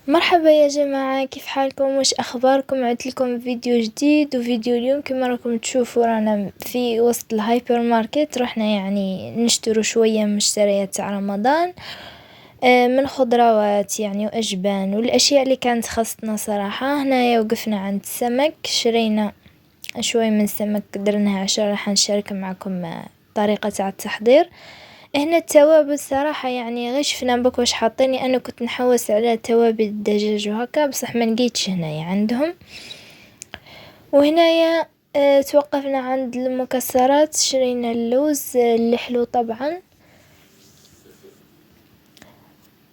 مرحبا يا جماعة، كيف حالكم؟ وش اخباركم؟ عدت لكم فيديو جديد. وفيديو اليوم كما راكم تشوفوا رانا في وسط الهايبر ماركت. رحنا يعني نشتروا شوية مشتريات تاع رمضان، من خضروات يعني واجبان والاشياء اللي كانت خاصتنا صراحة. هنايا وقفنا عند السمك، شرينا شوي من السمك درناها عشان راح نشارك معكم طريقة تاع التحضير. هنا التوابل صراحة يعني غير شفنا بك واش حاطيني. انا كنت نحوس على توابل الدجاج وهكا، بصح ما لقيتش هنايا عندهم. وهنايا توقفنا عند المكسرات، شرينا اللوز الحلو طبعا.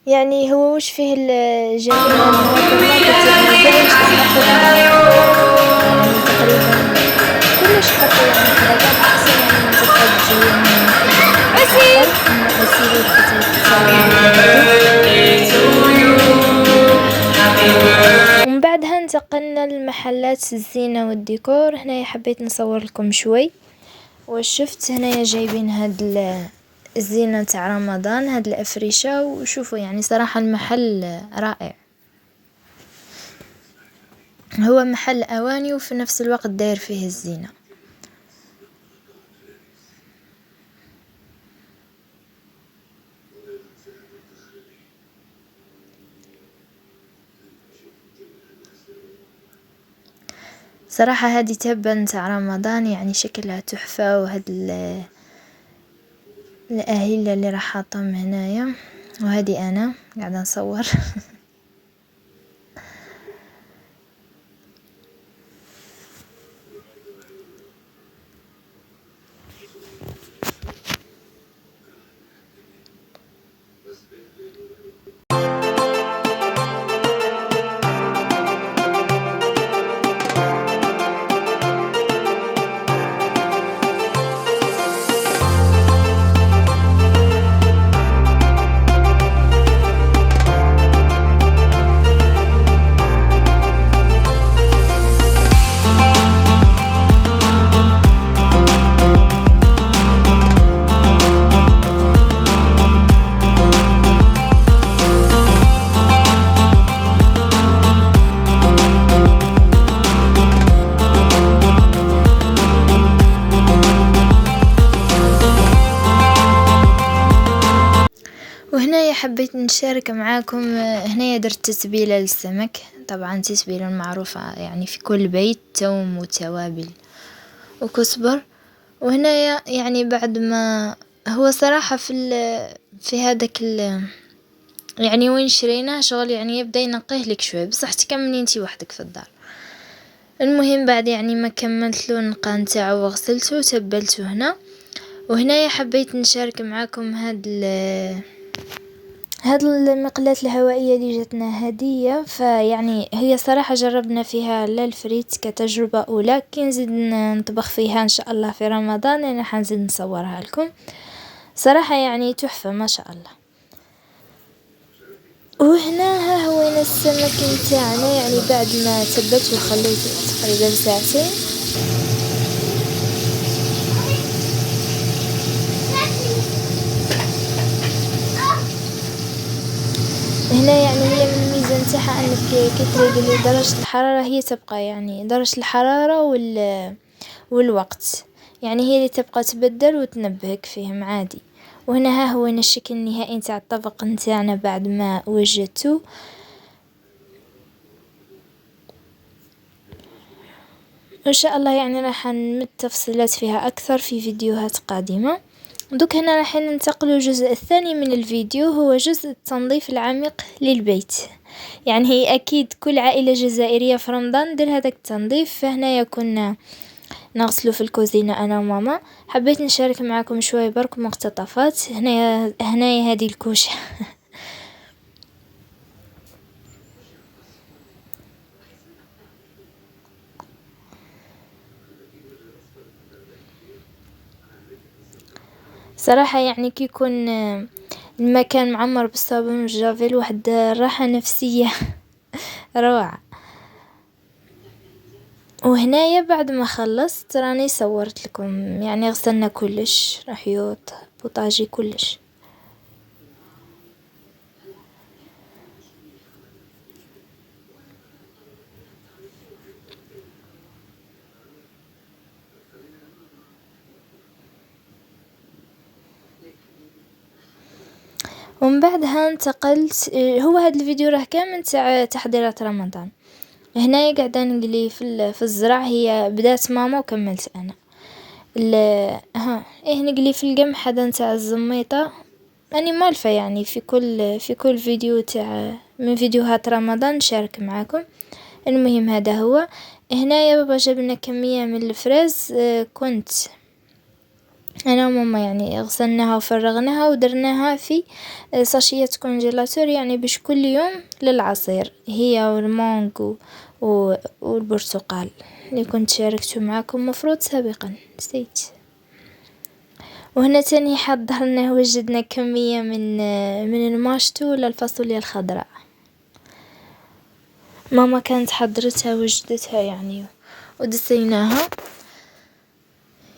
يعني هو وش فيه الجميل عن الهايبر ماركت، يعني دائما ناخذ يعني تقريبا كلش حتى يعني حاجات احسن يعني منتجات جاية من محلات اقل. هنا اسيري الكتاب ومن بعدها انتقلنا لمحلات الزينة والديكور. هنا حبيت نصور لكم شوي وشفت هنا جايبين هاد الزينة تاع رمضان، هاد الأفرشة. وشوفوا يعني صراحة المحل رائع، هو محل أواني وفي نفس الوقت داير فيه الزينة. صراحة هذه تبة نتاع رمضان يعني شكلها تحفة. وهاد الأهلة اللي راح حاطهم هنايا، وهذه أنا قاعدة نصور. وهنا حبيت نشارك معاكم. هنا درت تتبيلة للسمك، طبعا تتبيلة معروفة يعني في كل بيت، توم وتوابل وكزبر. وهنا يعني بعد ما هو صراحة في هذاك يعني وين شريناه شغل يعني يبدا ينقيه لك شوي، بصح تكملي انتي وحدك في الدار. المهم بعد يعني ما كملت له النقا نتاعو وغسلته وتبلته هنا. وهنا حبيت نشارك معاكم هاد المقلاة الهوائية اللي جاتنا هدية. فيعني هي صراحة جربنا فيها للفريت كتجربة أولى، كي نزيد نطبخ فيها إن شاء الله في رمضان أنا حنزيد نصورها لكم. صراحة يعني تحفة ما شاء الله. وهنا ها هو السمك نتاعنا يعني بعد ما تبلته وخليته تقريبا ساعتين. هنا يعني هي من الميزة نتاعها انك كي تريدي درجة الحرارة هي تبقى يعني درجة الحرارة والوقت يعني هي اللي تبقى تبدل وتنبهك فيهم عادي. وهنا ها هو الشكل النهائي نتاع الطبق نتاعنا بعد ما وجدته. ان شاء الله يعني راح نمد تفصيلات فيها اكثر في فيديوهات قادمة. دوك هنا راح ننتقل للجزء الثاني من الفيديو، هو جزء التنظيف العميق للبيت. يعني هي اكيد كل عائلة جزائرية في رمضان دير هذاك التنظيف. فهنا كنا نغسله في الكوزينة انا وماما. حبيت نشارك معكم شوي برك مقتطفات. هنا هذه الكوشة. صراحة يعني كي يكون المكان معمر بالصابون والجافيل واحد راحة نفسية روعة. وهنايا بعد ما خلصت راني صورت لكم يعني غسلنا كلش رحيوط بوطاجي كلش. ومن بعدها انتقلت. هو هذا الفيديو راه كامل تاع تحضيرات رمضان. هنايا قاعده نقلي في الزرع، هي بدات ماما وكملت انا. نقلي في القمح هذا نتاع الزميطه. اني مالفه يعني في كل فيديو تاع من فيديوهات رمضان نشارك معاكم. المهم هذا هو. هنايا بابا جاب لنا كميه من الفريز. كنت انا وماما يعني غسلناها وفرغناها ودرناها في ساشيات كونجيلاتور، يعني باش كل يوم للعصير، هي والمانجو والبرتقال اللي كنت شاركته معكم مفروض سابقا، نسيت. وهنا تاني حضرنا وجدنا كمية من الماشتو للفاصوليا الخضراء. ماما كانت حضرتها وجدتها يعني ودسيناها.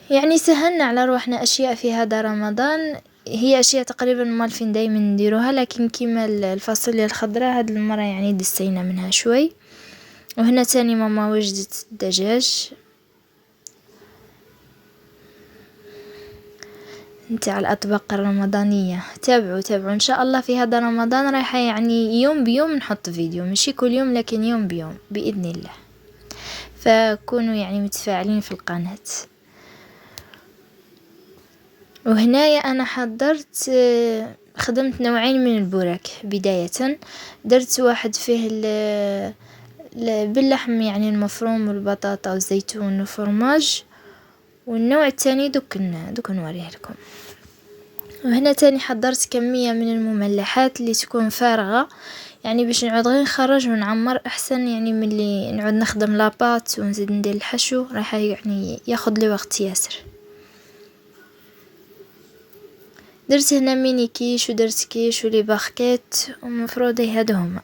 يعني سهلنا على روحنا أشياء في هذا رمضان، هي أشياء تقريبا مالفين دايما نديروها، لكن كيما الفاصوليا الخضراء هاد المرة يعني دسينا منها شوي. وهنا تاني ماما وجدت الدجاج نتاع الأطباق الرمضانية. تابعوا إن شاء الله في هذا رمضان رايحة يعني يوم بيوم نحط فيديو، ماشي كل يوم لكن يوم بيوم بإذن الله، فكونوا يعني متفاعلين في القناة. وهنايا أنا حضرت خدمت نوعين من البوراك. بداية درت واحد فيه باللحم يعني المفروم والبطاطا والزيتون وفرماج، والنوع الثاني دوك نوريه لكم. وهنا تاني حضرت كمية من المملحات اللي تكون فارغة، يعني باش نعود غير نخرج ونعمر احسن، يعني من اللي نعود نخدم لاباط ونزيد ندير الحشو راح يعني ياخذ لي وقت ياسر. درت هنا ميني كيش ودرت كيش ولي باخكيت، ومفروض هادو هما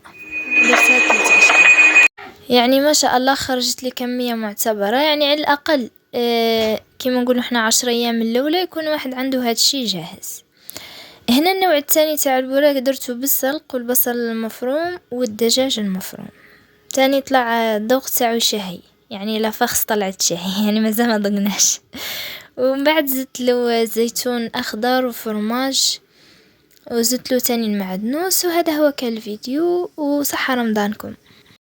درت هاد 3 اشكال. يعني ما شاء الله خرجت لي كمية معتبرة، يعني على الاقل كيما نقولوا احنا 10 ايام الاولى يكون واحد عنده هاد الشي جاهز. هنا النوع الثاني تاع البوراك درته بالسلق والبصل المفروم والدجاج المفروم. تاني طلع الذوق تاعو شهي، يعني لا فخس طلعت شهي يعني مازال ما ضقناش. ومن بعد زدت له زيتون اخضر وفرماج، وزدت له تاني المعدنوس. وهذا هو كان الفيديو، وصحة رمضانكم.